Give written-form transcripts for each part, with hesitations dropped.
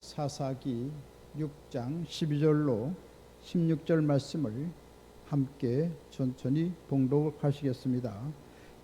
사사기 6장 12절로 16절 말씀을 함께 천천히 봉독하시겠습니다.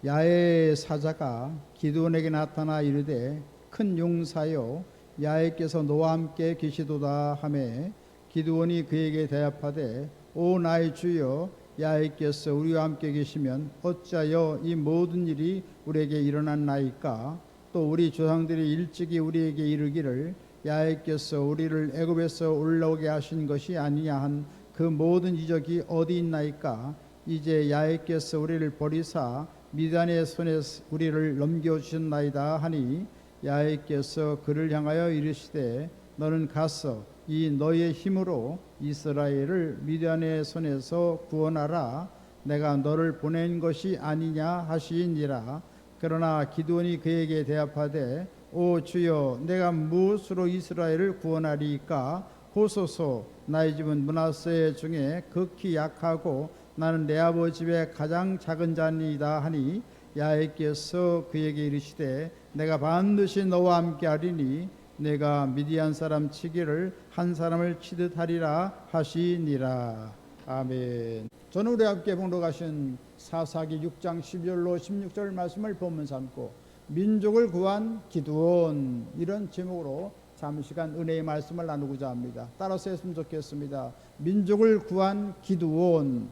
야훼의 사자가 기드온에게 나타나 이르되 큰 용사여 야훼께서 너와 함께 계시도다 하매 기드온이 그에게 대답하되 오 나의 주여 야훼께서 우리와 함께 계시면 어찌하여 이 모든 일이 우리에게 일어났나이까? 또 우리 조상들이 일찍이 우리에게 이르기를 야훼께서 우리를 애굽에서 올라오게 하신 것이 아니냐 한 그 모든 이적이 어디 있나이까? 이제 야훼께서 우리를 버리사 미디안의 손에 우리를 넘겨주셨나이다 하니 야훼께서 그를 향하여 이르시되 너는 가서 이 너의 힘으로 이스라엘을 미디안의 손에서 구원하라. 내가 너를 보낸 것이 아니냐 하시니라. 그러나 기드온이 그에게 대답하되 오 주여 내가 무엇으로 이스라엘을 구원하리이까? 보소서 나의 집은 므낫세 중에 극히 약하고 나는 내 아버지 집에 가장 작은 자니이다 하니 야훼께서 그에게 이르시되 내가 반드시 너와 함께 하리니 내가 미디안 사람 치기를 한 사람을 치듯 하리라 하시니라. 아멘. 저는 우리 함께 봉독하신 사사기 6장 12절로 16절 말씀을 본문 삼고 민족을 구한 기드온, 이런 제목으로 잠시간 은혜의 말씀을 나누고자 합니다. 따라서 했으면 좋겠습니다. 민족을 구한 기드온,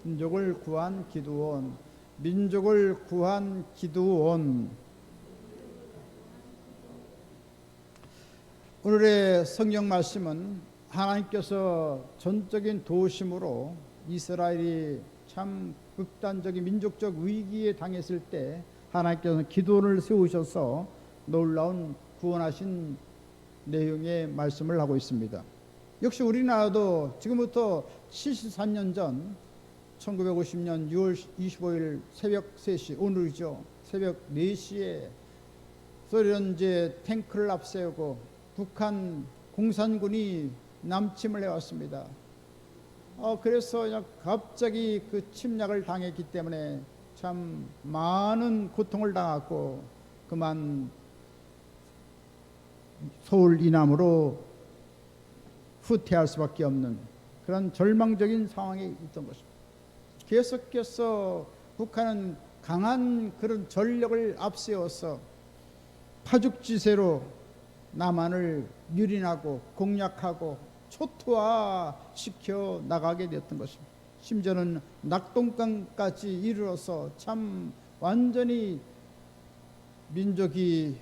민족을 구한 기드온, 민족을 구한 기드온. 오늘의 성경 말씀은 하나님께서 전적인 도우심으로 이스라엘이 참 극단적인 민족적 위기에 당했을 때 하나님께서는 기드온을 세우셔서 놀라운 구원하신 내용의 말씀을 하고 있습니다. 역시 우리나라도 지금부터 73년 전 1950년 6월 25일 새벽 3시, 오늘이죠. 새벽 4시에 소련 이제 탱크를 앞세우고 북한 공산군이 남침을 해왔습니다. 그래서 갑자기 그 침략을 당했기 때문에 참 많은 고통을 당했고 그만 서울 이남으로 후퇴할 수밖에 없는 그런 절망적인 상황에 있던 것입니다. 계속해서 북한은 강한 그런 전력을 앞세워서 파죽지세로 남한을 유린하고 공략하고 초토화시켜 나가게 되었던 것입니다. 심지어는 낙동강까지 이르러서 참 완전히 민족이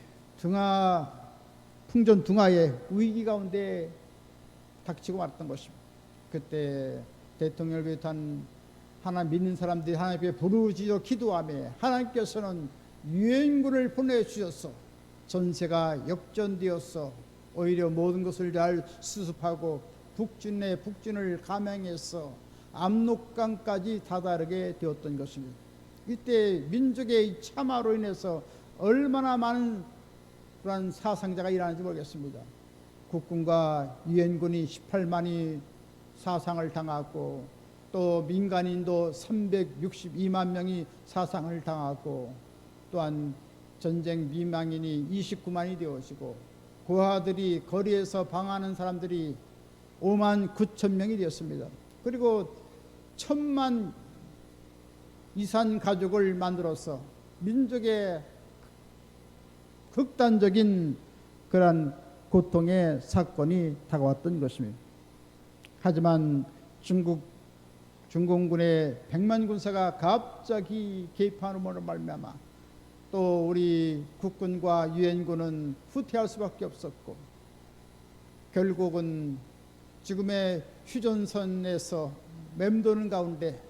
풍전등화의 위기 가운데 닥치고 말았던 것입니다. 그때 대통령을 비롯한 하나님 믿는 사람들이 하나님 앞에 부르짖어 기도하며 하나님께서는 유엔군을 보내주셔서 전세가 역전되어서 오히려 모든 것을 잘 수습하고 북진을 감행해서 압록강까지 다다르게 되었던 것입니다. 이때 민족의 참화로 인해서 얼마나 많은 그런 사상자가 일어나는지 모르겠습니다. 국군과 유엔군이 18만이 사상을 당하고 또 민간인도 362만 명이 사상을 당하고 또한 전쟁 비망인이 29만이 되어지고 고아들이 거리에서 방황하는 사람들이 5만 9천 명이 되었습니다. 그리고 1,000만 이산 가족을 만들어서 민족의 극단적인 그런 고통의 사건이 다가왔던 것입니다. 하지만 중공군의 100만 군사가 갑자기 개입함으로 말미암아 또 우리 국군과 유엔군은 후퇴할 수밖에 없었고 결국은 지금의 휴전선에서 맴도는 가운데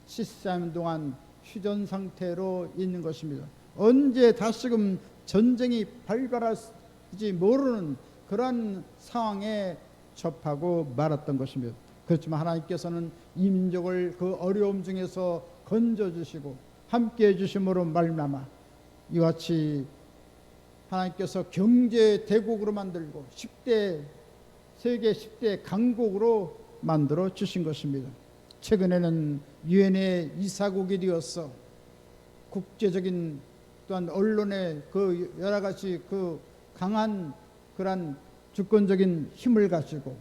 13년 동안 휴전 상태로 있는 것입니다. 언제 다시금 전쟁이 발발할지 모르는 그런 상황에 접하고 말았던 것입니다. 그렇지만 하나님께서는 이 민족을 그 어려움 중에서 건져주시고 함께해 주심으로 말미암아 이같이 하나님께서 경제 대국으로 만들고 세계 10대 강국으로 만들어 주신 것입니다. 최근에는 유엔의 이사국이 되어서 국제적인 또한 언론의 그 여러 가지 그 강한 그런 주권적인 힘을 가지고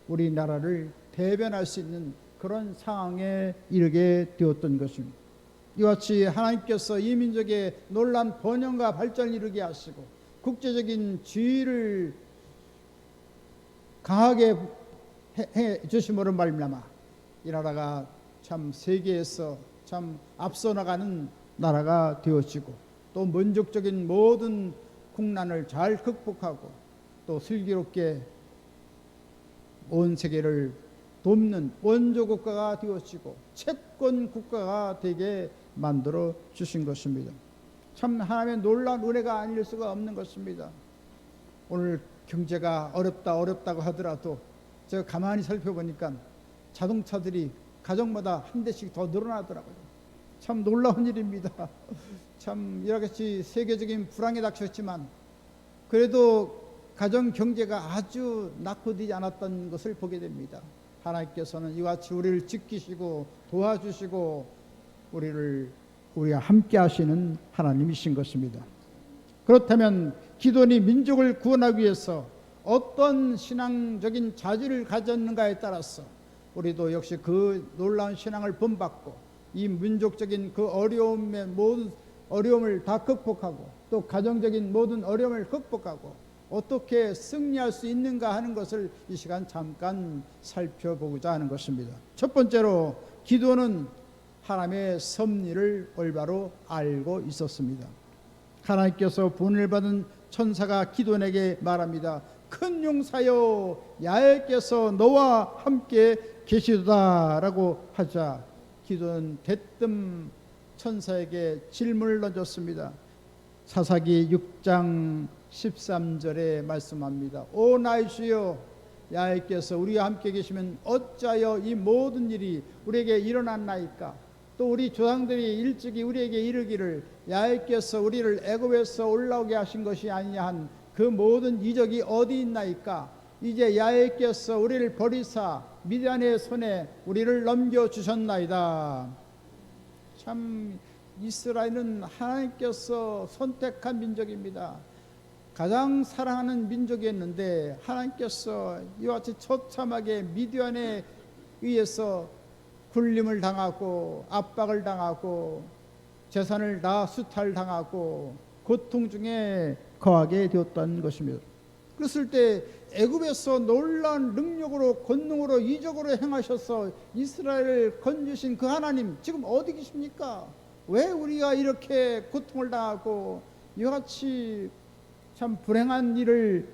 우리나라를 대변할 수 있는 그런 상황에 이르게 되었던 것입니다. 이와 같이 하나님께서 이 민족의 놀라운 번영과 발전을 이루게 하시고 국제적인 지위를 강하게 해 주심으로 말미암아 이 나라가 참 세계에서 참 앞서 나가는 나라가 되어지고 또 민족적인 모든 국난을 잘 극복하고 또 슬기롭게 온 세계를 돕는 원조 국가가 되어지고 채권 국가가 되게 만들어 주신 것입니다. 참 하나님의 놀라운 은혜가 아닐 수가 없는 것입니다. 오늘 경제가 어렵다고 하더라도 제가 가만히 살펴보니까 자동차들이 가정마다 한 대씩 더 늘어나더라고요. 참 놀라운 일입니다. 참 이렇게 세계적인 불황이 닥쳤지만 그래도 가정 경제가 아주 낙후되지 않았던 것을 보게 됩니다. 하나님께서는 이와 같이 우리를 지키시고 도와주시고 우리와 함께 하시는 하나님이신 것입니다. 그렇다면 기도원이 민족을 구원하기 위해서 어떤 신앙적인 자질을 가졌는가에 따라서 우리도 역시 그 놀라운 신앙을 본받고 이 민족적인 그 어려움의 모든 어려움을 다 극복하고 또 가정적인 모든 어려움을 극복하고 어떻게 승리할 수 있는가 하는 것을 이 시간 잠깐 살펴보고자 하는 것입니다. 첫 번째로 기도는 하나님의 섭리를 올바로 알고 있었습니다. 하나님께서 보냄을 받은 천사가 기도원에게 말합니다. 큰 용사여 야훼께서 너와 함께 계시도다라고 하자 기도는 대뜸 천사에게 질문을 던졌습니다. 사사기 6장 13절에 말씀합니다. 오 나의 주여 야훼께서 우리와 함께 계시면 어찌하여 이 모든 일이 우리에게 일어났나이까. 또 우리 조상들이 일찍이 우리에게 이르기를 야훼께서 우리를 애굽에서 올라오게 하신 것이 아니냐 한 그 모든 이적이 어디 있나이까. 이제 야훼께서 우리를 버리사 미디안의 손에 우리를 넘겨주셨나이다. 참 이스라엘은 하나님께서 선택한 민족입니다. 가장 사랑하는 민족이었는데 하나님께서 이와 같이 처참하게 미디안에 의해서 굴림을 당하고 압박을 당하고 재산을 다 수탈당하고 고통 중에 거하게 되었다는 것입니다. 그랬을 때 애굽에서 놀라운 능력으로 권능으로 이적으로 행하셔서 이스라엘을 건지신 그 하나님 지금 어디 계십니까? 왜 우리가 이렇게 고통을 당하고 이와 같이 참 불행한 일을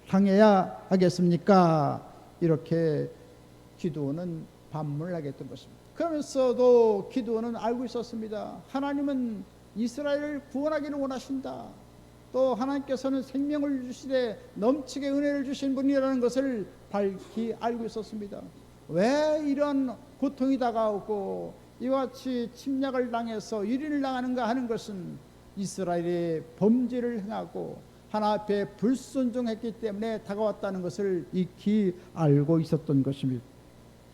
당해야 하겠습니까? 이렇게 기도원은 반문을 하게 된 것입니다. 그러면서도 기도원은 알고 있었습니다. 하나님은 이스라엘을 구원하기를 원하신다. 또 하나님께서는 생명을 주시되 넘치게 은혜를 주신 분이라는 것을 밝히 알고 있었습니다. 왜 이런 고통이 다가오고 이와 같이 침략을 당해서 유린을 당하는가 하는 것은 이스라엘의 범죄를 행하고 하나 앞에 불순종했기 때문에 다가왔다는 것을 익히 알고 있었던 것입니다.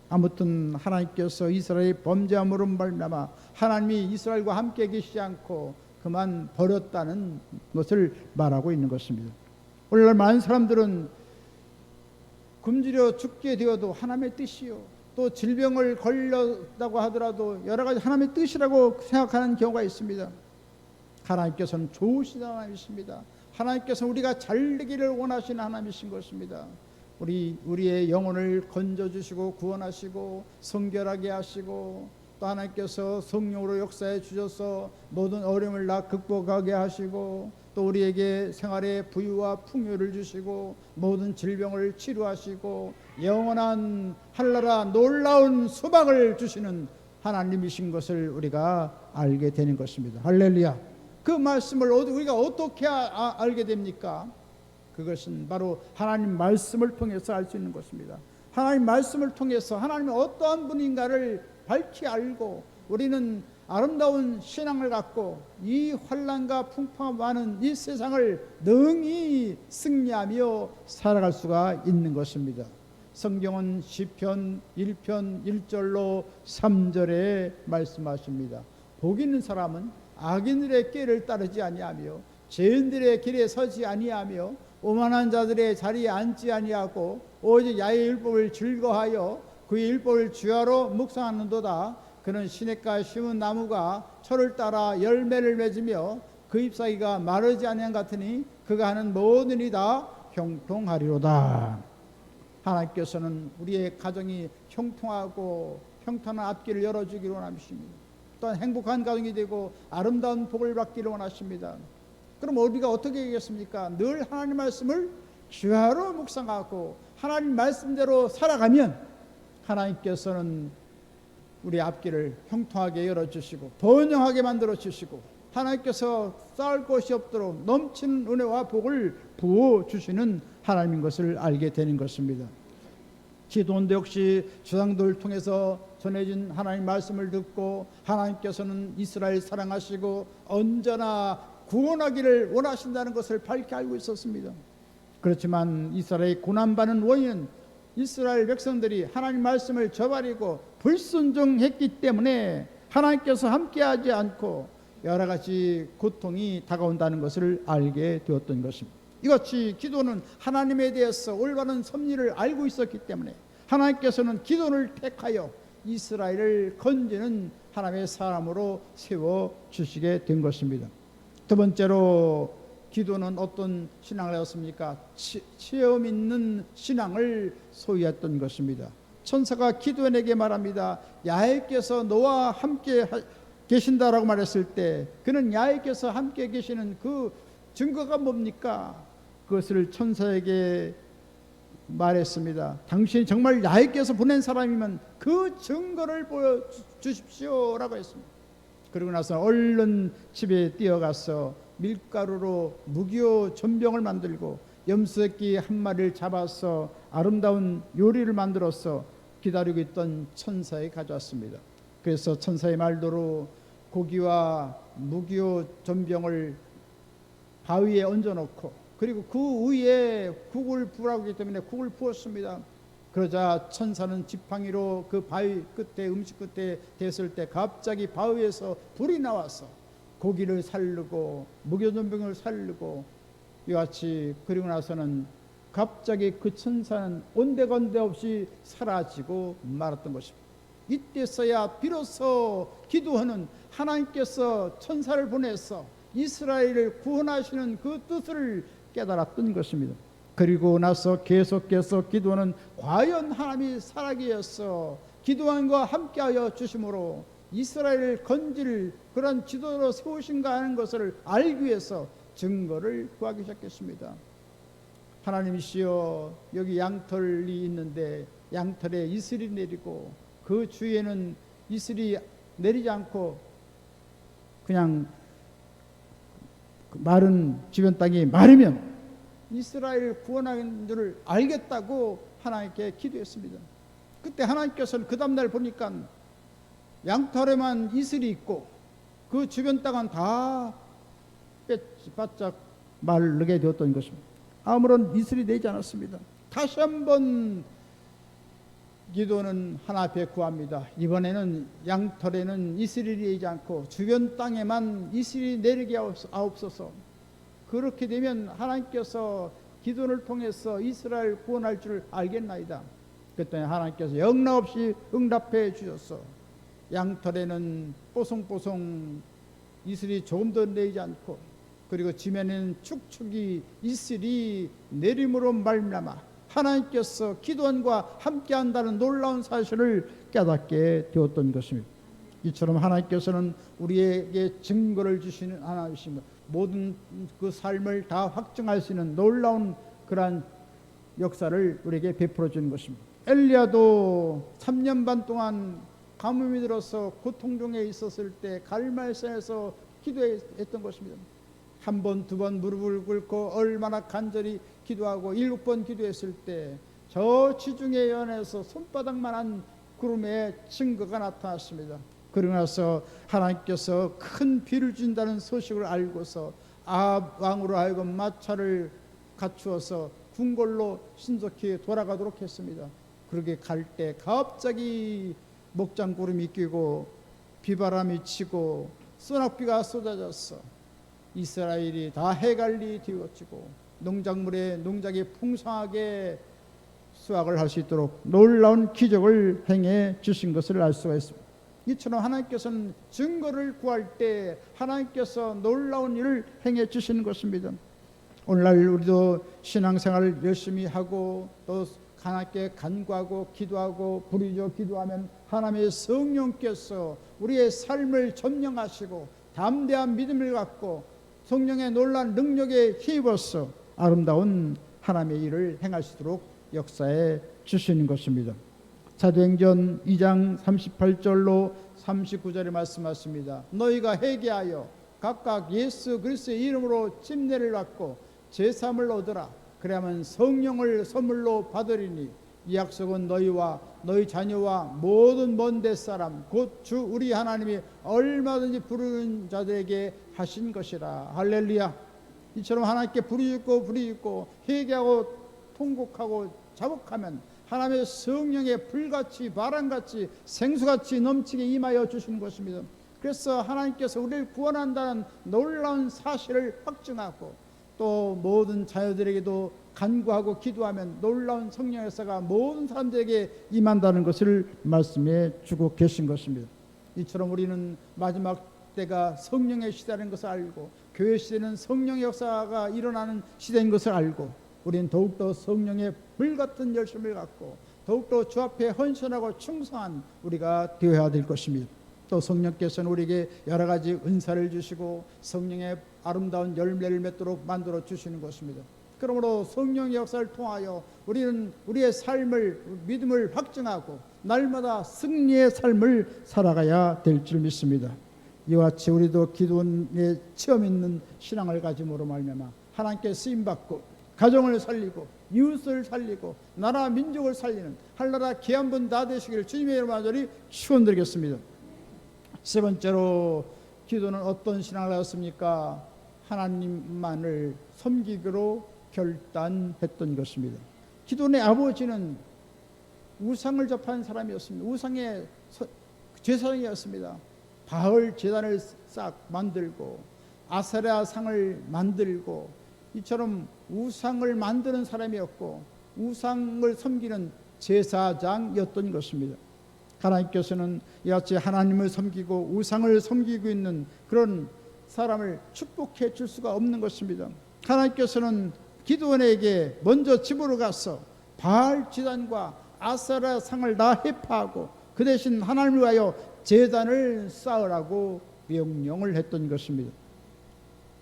아무튼 하나님께서 이스라엘의 범죄함으로 말미암아 하나님이 이스라엘과 함께 계시지 않고 그만 버렸다는 것을 말하고 있는 것입니다. 오늘날 많은 사람들은 굶주려 죽게 되어도 하나님의 뜻이요, 또 질병을 걸렸다고 하더라도 여러 가지 하나님의 뜻이라고 생각하는 경우가 있습니다. 하나님께서는 좋으신 하나님이십니다. 하나님께서 우리가 잘 되기를 원하시는 하나님이신 것입니다. 우리의 영혼을 건져주시고 구원하시고 성결하게 하시고 또 하나님께서 성령으로 역사해 주셔서 모든 어려움을 다 극복하게 하시고 또 우리에게 생활의 부유와 풍요를 주시고 모든 질병을 치료하시고 영원한 한나라 놀라운 소망을 주시는 하나님이신 것을 우리가 알게 되는 것입니다. 할렐루야. 그 말씀을 우리가 어떻게 알게 됩니까? 그것은 바로 하나님 말씀을 통해서 알 수 있는 것입니다. 하나님 말씀을 통해서 하나님이 어떠한 분인가를 밝히 알고 우리는 아름다운 신앙을 갖고 이 환난과 풍파가 많은 이 세상을 능히 승리하며 살아갈 수가 있는 것입니다. 성경은 시편 1편 1절로 3절에 말씀하십니다. 복 있는 사람은 악인들의 길을 따르지 아니하며 죄인들의 길에 서지 아니하며 오만한 자들의 자리에 앉지 아니하고 오직 야훼의 율법을 즐거하여 그의 율법을 주야로 묵상하는도다. 그는 시냇가에 심은 나무가 철을 따라 열매를 맺으며 그 잎사귀가 마르지 아니한 같으니 그가 하는 모든 일이 다 형통하리로다. 하나님께서는 우리의 가정이 형통하고 평탄한 앞길을 열어주기를 원하십니다. 또한 행복한 가정이 되고 아름다운 복을 받기를 원하십니다. 그럼 우리가 어떻게 하겠습니까? 늘 하나님 말씀을 주야로 묵상하고 하나님 말씀대로 살아가면 하나님께서는 우리 앞길을 형통하게 열어주시고 번영하게 만들어주시고 하나님께서 쌓을 것이 없도록 넘치는 은혜와 복을 부어주시는 하나님인 것을 알게 되는 것입니다. 기도원도 역시 조상들을 통해서 전해진 하나님 말씀을 듣고 하나님께서는 이스라엘 사랑하시고 언제나 구원하기를 원하신다는 것을 밝게 알고 있었습니다. 그렇지만 이스라엘이 고난받는 원인은 이스라엘 백성들이 하나님 말씀을 저버리고 불순종했기 때문에 하나님께서 함께하지 않고 여러 가지 고통이 다가온다는 것을 알게 되었던 것입니다. 이같이 기도는 하나님에 대해서 올바른 섭리를 알고 있었기 때문에 하나님께서는 기도를 택하여 이스라엘을 건지는 하나님의 사람으로 세워주시게 된 것입니다. 두 번째로 기도는 어떤 신앙을 하였습니까? 체험 있는 신앙을 소유했던 것입니다. 천사가 기도원에게 말합니다. 야훼께서 너와 함께 계신다라고 말했을 때 그는 야훼께서 함께 계시는 그 증거가 뭡니까? 그것을 천사에게 말했습니다. 당신이 정말 야훼께서 보낸 사람이면 그 증거를 보여주십시오라고 했습니다. 그리고 나서 얼른 집에 뛰어가서 밀가루로 무기요 전병을 만들고 염소새끼 한 마리를 잡아서 아름다운 요리를 만들어서 기다리고 있던 천사에 가져왔습니다. 그래서 천사의 말대로 고기와 무기요 전병을 바위에 얹어놓고 그리고 그 위에 국을 부으라고 했기 때문에 국을 부었습니다. 그러자 천사는 지팡이로 그 바위 끝에 음식 끝에 댔을 때 갑자기 바위에서 불이 나와서 고기를 살르고 무교전병을 살르고 이같이 그리고 나서는 갑자기 그 천사는 온데건데 없이 사라지고 말았던 것입니다. 이때서야 비로소 기도하는 하나님께서 천사를 보내서 이스라엘을 구원하시는 그 뜻을 깨달았던 것입니다. 그리고 나서 계속해서 기도는 과연 하나님이 살아계셔서 기도원과 함께하여 주심으로 이스라엘을 건질 그런 지도로 세우신가 하는 것을 알기 위해서 증거를 구하기 시작했습니다. 하나님이시여, 여기 양털이 있는데 양털에 이슬이 내리고 그 주위에는 이슬이 내리지 않고 그냥 마른 주변 땅이 마르면 이스라엘을 구원하는 줄을 알겠다고 하나님께 기도했습니다. 그때 하나님께서는 그 다음날 보니까 양털에만 이슬이 있고 그 주변 땅은 다 바짝 마르게 되었던 것입니다. 아무런 이슬이 내지 않았습니다. 다시 한번 기도는 하나 앞에 구합니다. 이번에는 양털에는 이슬이 내리지 않고 주변 땅에만 이슬이 내리게 하옵소서. 그렇게 되면 하나님께서 기도를 통해서 이스라엘 구원할 줄 알겠나이다. 그랬더니 하나님께서 영락없이 응답해 주셨어. 양털에는 뽀송뽀송 이슬이 조금도 내리지 않고 그리고 지면에는 축축이 이슬이 내림으로 말미암아 하나님께서 기도원과 함께한다는 놀라운 사실을 깨닫게 되었던 것입니다. 이처럼 하나님께서는 우리에게 증거를 주시는 하나님이십니다. 모든 그 삶을 다 확증할 수 있는 놀라운 그러한 역사를 우리에게 베풀어 주는 것입니다. 엘리야도 3년 반 동안 가뭄이 들어서 고통 중에 있었을 때 갈멜산에서 기도했던 것입니다. 한 번, 두 번 무릎을 꿇고 얼마나 간절히 기도하고 7번 기도했을 때 저 지중해 연에서 손바닥만한 구름의 증거가 나타났습니다. 그러고 나서 하나님께서 큰 비를 준다는 소식을 알고서 아합 왕으로 하여금 마차를 갖추어서 궁궐로 신속히 돌아가도록 했습니다. 그렇게 갈 때 갑자기 목장구름이 끼고 비바람이 치고 소낙비가 쏟아졌어. 이스라엘이 다 해갈리 뒤엎지고 농작물의 농작이 풍성하게 수확을 할 수 있도록 놀라운 기적을 행해 주신 것을 알 수가 있습니다. 이처럼 하나님께서는 증거를 구할 때 하나님께서 놀라운 일을 행해 주시는 것입니다. 오늘날 우리도 신앙생활을 열심히 하고 또 하나님께 간구하고 기도하고 부르짖어 기도하면 하나님의 성령께서 우리의 삶을 점령하시고 담대한 믿음을 갖고 성령의 놀라운 능력에 힘입어서 아름다운 하나님의 일을 행하시도록 역사해 주시는 것입니다. 사도행전 2장 38절로 39절에 말씀하십니다. 너희가 회개하여 각각 예수 그리스도의 이름으로 침례를 받고 제사함을 얻으라. 그래야만 성령을 선물로 받으리니 이 약속은 너희와 너희 자녀와 모든 먼 데 사람 곧 주 우리 하나님이 얼마든지 부르는 자들에게 하신 것이라. 할렐루야. 이처럼 하나님께 부르짖고 회개하고 통곡하고 자복하면 하나님의 성령의 불같이 바람같이 생수같이 넘치게 임하여 주시는 것입니다. 그래서 하나님께서 우리를 구원한다는 놀라운 사실을 확증하고 또 모든 자녀들에게도 간구하고 기도하면 놀라운 성령의 역사가 모든 사람들에게 임한다는 것을 말씀해 주고 계신 것입니다. 이처럼 우리는 마지막 때가 성령의 시대라는 것을 알고 교회 시대는 성령의 역사가 일어나는 시대인 것을 알고 우리는 더욱더 성령의 불같은 열심을 갖고 더욱더 주 앞에 헌신하고 충성한 우리가 되어야 될 것입니다. 또 성령께서는 우리에게 여러 가지 은사를 주시고 성령의 아름다운 열매를 맺도록 만들어 주시는 것입니다. 그러므로 성령의 역사를 통하여 우리는 우리의 삶을 믿음을 확증하고 날마다 승리의 삶을 살아가야 될 줄 믿습니다. 이와 같이 우리도 기도에 체험 있는 신앙을 가짐으로 말미암아 하나님께 쓰임받고 가정을 살리고 이웃을 살리고 나라 민족을 살리는 한나라 귀한 다 되시기를 주님의 이름으로 간절히 축원드리겠습니다. 세 번째로 기도는 어떤 신앙을 하였습니까? 하나님만을 섬기기로 결단했던 것입니다. 기도의 아버지는 우상을 접한 사람이었습니다. 우상의 제사장이었습니다. 바알 제단을 싹 만들고 아세라 상을 만들고 이처럼 우상을 만드는 사람이었고 우상을 섬기는 제사장이었던 것입니다. 하나님께서는 이같이 하나님을 섬기고 우상을 섬기고 있는 그런 사람을 축복해 줄 수가 없는 것입니다. 하나님께서는 기드온에게 먼저 집으로 가서 바알 제단과 아세라 상을 다 해파하고 그 대신 하나님을 위하여 제단을 쌓으라고 명령을 했던 것입니다.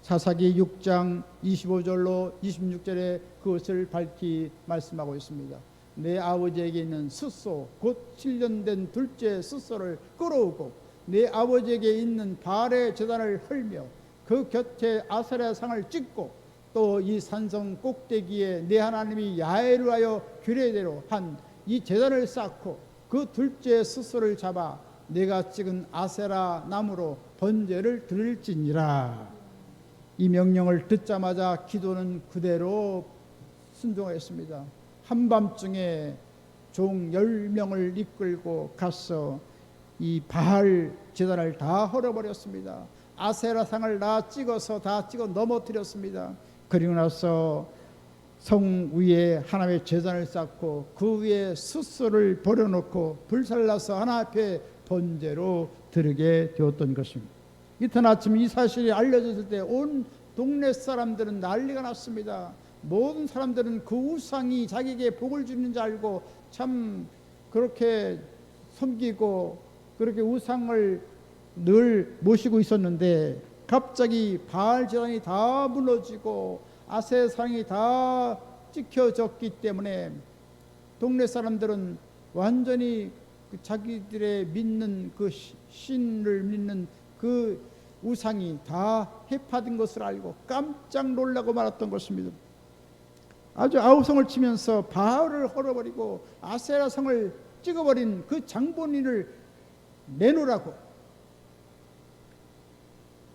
사사기 6장 25절로 26절에 그것을 밝히 말씀하고 있습니다. 내 아버지에게 있는 숫소 곧 7년 된 둘째 숫소를 끌어오고 내 아버지에게 있는 바알의 제단을 헐며 그 곁에 아세라 상을 찍고 또 이 산성 꼭대기에 내 하나님이 야훼를 하여 규례대로 한 이 제단을 쌓고 그 둘째 숫소를 잡아 내가 찍은 아세라 나무로 번제를 드릴지니라. 이 명령을 듣자마자 기도는 그대로 순종했습니다. 한밤중에 종 10명을 이끌고 가서 이 바알 제단을 다 헐어버렸습니다. 아세라상을 다 찍어 넘어뜨렸습니다. 그리고 나서 성 위에 하나님의 제단을 쌓고 그 위에 숫소를 버려놓고 불살라서 하나 앞에 번제로 드리게 되었던 것입니다. 이튿 아침 이 사실이 알려졌을 때 온 동네 사람들은 난리가 났습니다. 모든 사람들은 그 우상이 자기에게 복을 주는 줄 알고 참 그렇게 섬기고 그렇게 우상을 늘 모시고 있었는데 갑자기 바알 제단이 다 무너지고 아세라상이 다 찍혀졌기 때문에 동네 사람들은 완전히 자기들의 믿는 그 신을 믿는 그 우상이 다 해파된 것을 알고 깜짝 놀라고 말았던 것입니다. 아주 아우성을 치면서 바알을 헐어버리고 아세라성을 찍어버린 그 장본인을 내놓으라고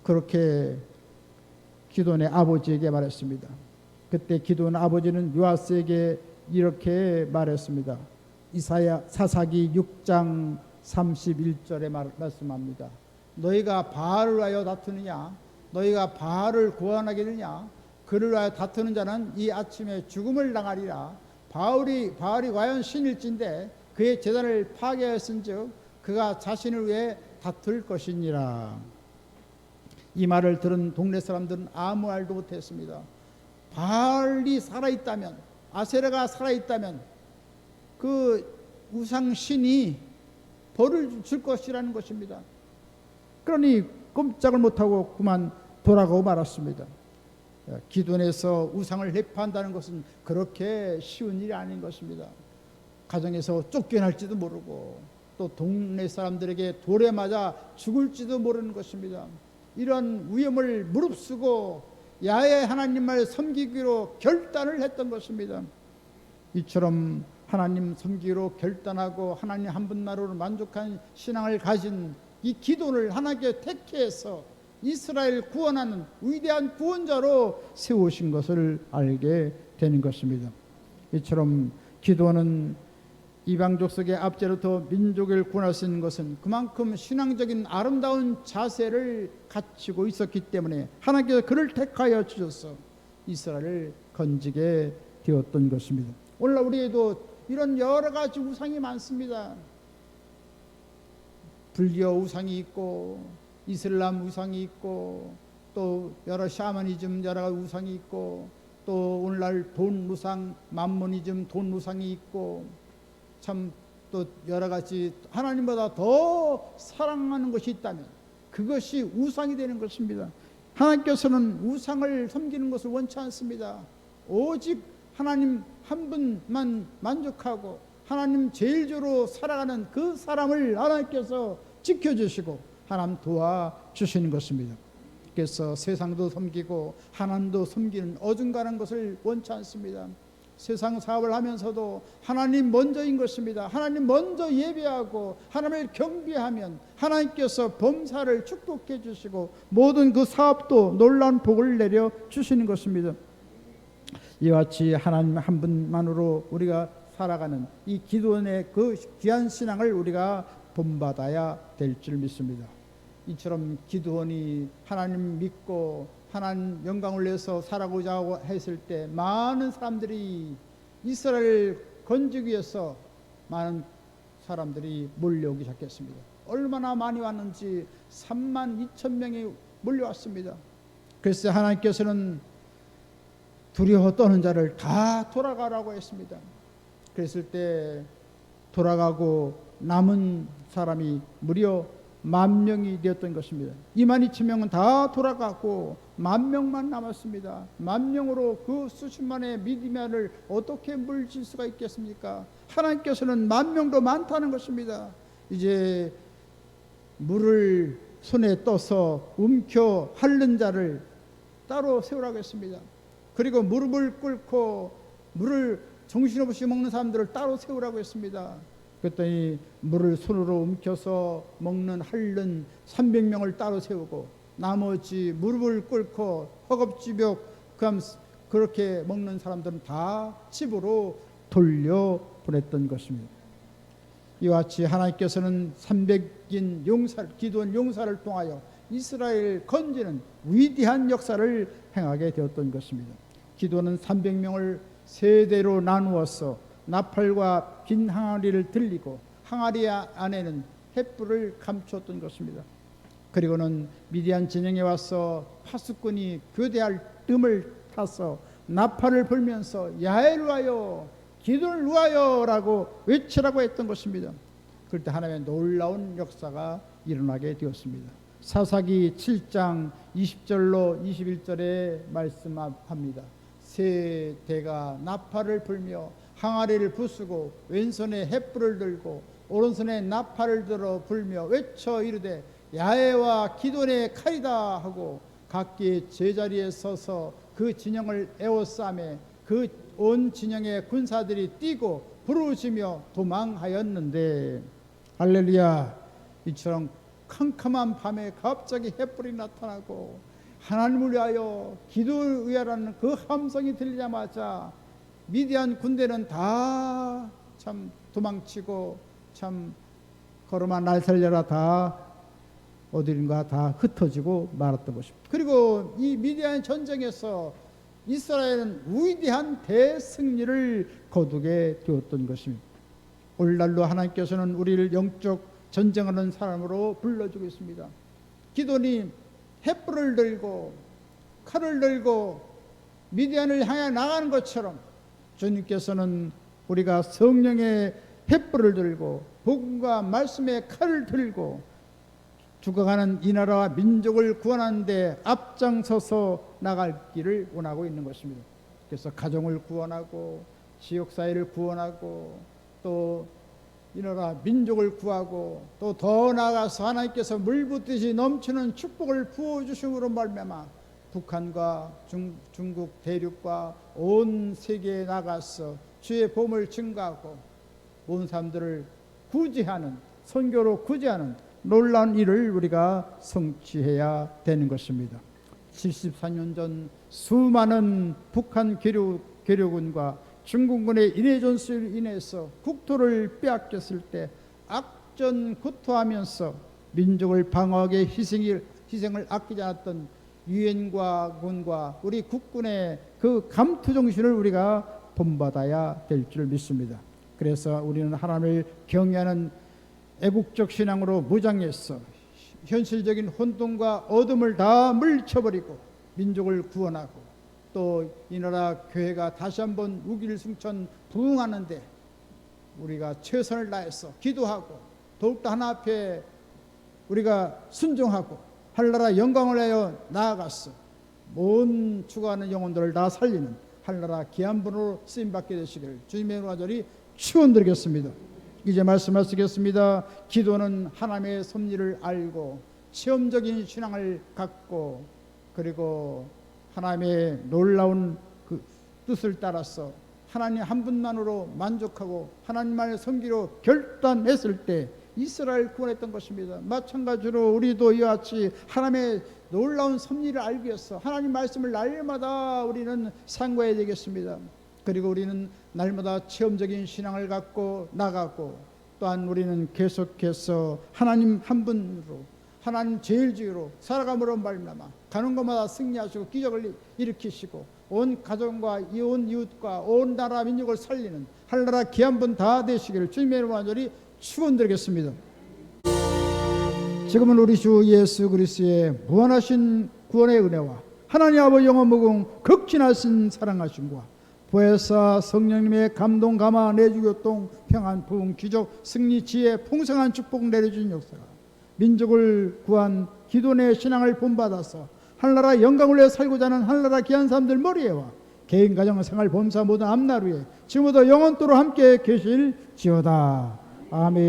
그렇게 기드온의 아버지에게 말했습니다. 그때 기드온 아버지는 요아스에게 이렇게 말했습니다. 이사야 사사기 6장 31절에 말씀합니다. 너희가 바알을 하여 다투느냐? 너희가 바알을 구원하겠느냐? 그를 위하여 다투는 자는 이 아침에 죽음을 당하리라. 바알이 과연 신일진데 그의 제단을 파괴하였은즉 그가 자신을 위해 다툴 것이니라. 이 말을 들은 동네 사람들은 아무 말도 못했습니다. 바알이 살아있다면, 아세라가 살아있다면 그 우상신이 벌을 줄 것이라는 것입니다. 그러니 꼼짝을 못하고 그만 돌아가고 말았습니다. 기도원에서 우상을 회파한다는 것은 그렇게 쉬운 일이 아닌 것입니다. 가정에서 쫓겨날지도 모르고 또 동네 사람들에게 돌에 맞아 죽을지도 모르는 것입니다. 이런 위험을 무릅쓰고 야훼 하나님을 섬기기로 결단을 했던 것입니다. 이처럼 하나님 섬기기로 결단하고 하나님 한 분만으로 만족한 신앙을 가진 이 기도를 하나님께 택해서 이스라엘 구원하는 위대한 구원자로 세우신 것을 알게 되는 것입니다. 이처럼 기도는 이방족 속의 압제로부터 민족을 구원할 수 있는 것은 그만큼 신앙적인 아름다운 자세를 갖추고 있었기 때문에 하나님께서 그를 택하여 주셔서 이스라엘을 건지게 되었던 것입니다. 오늘날 우리에도 이런 여러 가지 우상이 많습니다. 불교 우상이 있고 이슬람 우상이 있고 또 여러 샤머니즘 여러 가지 우상이 있고 또 오늘날 돈 우상 만모니즘 돈 우상이 있고 참 또 여러 가지 하나님보다 더 사랑하는 것이 있다면 그것이 우상이 되는 것입니다. 하나님께서는 우상을 섬기는 것을 원치 않습니다. 오직 하나님 한 분만 만족하고 하나님 제일조로 살아가는 그 사람을 하나님께서 지켜주시고 하나님 도와주시는 것입니다. 그래서 세상도 섬기고 하나님도 섬기는 어중간한 것을 원치 않습니다. 세상 사업을 하면서도 하나님 먼저인 것입니다. 하나님 먼저 예배하고 하나님을 경배하면 하나님께서 범사를 축복해 주시고 모든 그 사업도 놀라운 복을 내려 주시는 것입니다. 이와 같이 하나님 한 분만으로 우리가 살아가는 이 기도원의 그 귀한 신앙을 우리가 본받아야 될 줄 믿습니다. 이처럼 기도원이 하나님 믿고 하나님 영광을 내서 살아가고자 했을 때 많은 사람들이 이스라엘을 건지기 위해서 많은 사람들이 몰려오기 시작했습니다. 얼마나 많이 왔는지 3만 2천 명이 몰려왔습니다. 그래서 하나님께서는 두려워 떠는 자를 다 돌아가라고 했습니다. 그랬을 때 돌아가고 남은 사람이 무려 10,000명이 되었던 것입니다. 22,000명은 다 돌아가고 10,000명만 남았습니다. 10,000명으로 그 수십만의 미디안을 어떻게 물질 수가 있겠습니까? 하나님께서는 10,000명도 많다는 것입니다. 이제 물을 손에 떠서 움켜 핥는 자를 따로 세우라고 했습니다. 그리고 무릎을 꿇고 물을 정신없이 먹는 사람들을 따로 세우라고 했습니다. 그랬더니 물을 손으로 움켜서 먹는 핥는 300명을 따로 세우고 나머지 무릎을 꿇고 허겁지겁 그렇게 먹는 사람들은 다 집으로 돌려보냈던 것입니다. 이와 같이 하나님께서는 300인 기도원 용사를 통하여 이스라엘을 건지는 위대한 역사를 행하게 되었던 것입니다. 기도원은 300명을 세 대로 나누어서 나팔과 빈 항아리를 들리고 항아리 안에는 횃불을 감추었던 것입니다. 그리고는 미디안 진영에 와서 파수꾼이 교대할 뜸을 타서 나팔을 불면서 야훼를 위하여 기도를 위하여 라고 외치라고 했던 것입니다. 그럴 때 하나님의 놀라운 역사가 일어나게 되었습니다. 사사기 7장 20절로 21절에 말씀합니다. 세 대가 나팔을 불며 항아리를 부수고 왼손에 횃불을 들고 오른손에 나팔을 들어 불며 외쳐 이르되 야훼와 기도원의 칼이다 하고 각기 제자리에 서서 그 진영을 에워싸매 그 온 진영의 군사들이 뛰고 부르짖으며 도망하였는데 할렐루야. 이처럼 캄캄한 밤에 갑자기 횃불이 나타나고 하나님을 위하여 기도를 위하라는 그 함성이 들리자마자 미디안 군대는 다 참 도망치고 참 걸어만 날 살려라 다 어디론가 다 흩어지고 말았던 것입니다. 그리고 이 미디안 전쟁에서 이스라엘은 위대한 대승리를 거두게 되었던 것입니다. 오늘날로 하나님께서는 우리를 영적 전쟁하는 사람으로 불러주고 있습니다. 기도니 횃불을 들고 칼을 들고 미디안을 향해 나가는 것처럼 주님께서는 우리가 성령의 횃불을 들고 복음과 말씀의 칼을 들고 죽어가는 이 나라와 민족을 구원하는 데 앞장서서 나갈 길을 원하고 있는 것입니다. 그래서 가정을 구원하고 지역사회를 구원하고 또 이 나라 민족을 구하고 또 더 나아가서 하나님께서 물붓듯이 넘치는 축복을 부어주심으로 말미암아 북한과 중국 대륙과 온 세계에 나가서 주의 복음을 증거하고 온 사람들을 구제하는, 선교로 구제하는 놀라운 일을 우리가 성취해야 되는 것입니다. 74년 전 수많은 북한 괴뢰군과 중국군의 인해 전술로 인해서 국토를 빼앗겼을 때 악전구토하면서 민족을 방어하기 희생을 아끼지 않았던 유엔과 군과 우리 국군의 그 감투 정신을 우리가 본받아야 될 줄 믿습니다. 그래서 우리는 하나님을 경외하는 애국적 신앙으로 무장해서 현실적인 혼돈과 어둠을 다 물리쳐버리고 민족을 구원하고 또 이 나라 교회가 다시 한번 우길승천 부흥하는데 우리가 최선을 다해서 기도하고 더욱더 하나 앞에 우리가 순종하고 하늘나라 영광을 내어 나아가서 온 추구하는 영혼들을 다 살리는 하늘나라 귀한 분으로 쓰임받게 되시기를 주님의 간절히 축원드리겠습니다. 이제 말씀을 쓰겠습니다. 기도는 하나님의 섭리를 알고 체험적인 신앙을 갖고 그리고 하나님의 놀라운 그 뜻을 따라서 하나님 한 분만으로 만족하고 하나님만을 섬기로 결단했을 때 이스라엘 구원했던 것입니다. 마찬가지로 우리도 이와 같이 하나님의 놀라운 섭리를 알기 위해서 하나님 말씀을 날마다 우리는 상고해야 되겠습니다. 그리고 우리는 날마다 체험적인 신앙을 갖고 나가고 또한 우리는 계속해서 하나님 한 분으로 하나님 제일주의로 살아감으로 말미암아 가는 곳마다 승리하시고 기적을 일으키시고 온 가정과 온 이웃과 온 나라 민족을 살리는 하늘나라 귀한 분 다 되시기를 주님의 이름으로 간절히 축원드리겠습니다. 지금은 우리 주 예수 그리스도의 무한하신 구원의 은혜와 하나님 아버지 영원 무궁 극진하신 사랑하심과 보혜사 성령님의 감동 감화 내주교통 평안 부흥 기적 승리 지혜 풍성한 축복 내려주신 역사가 민족을 구한 기도의 신앙을 본받아서 하늘나라 영광을 위해 살고자 하는 하늘나라 귀한 사람들 머리에와 개인 가정 생활 범사 모든 앞나루에 지금부터 영원토록 함께 계실지어다. 아멘.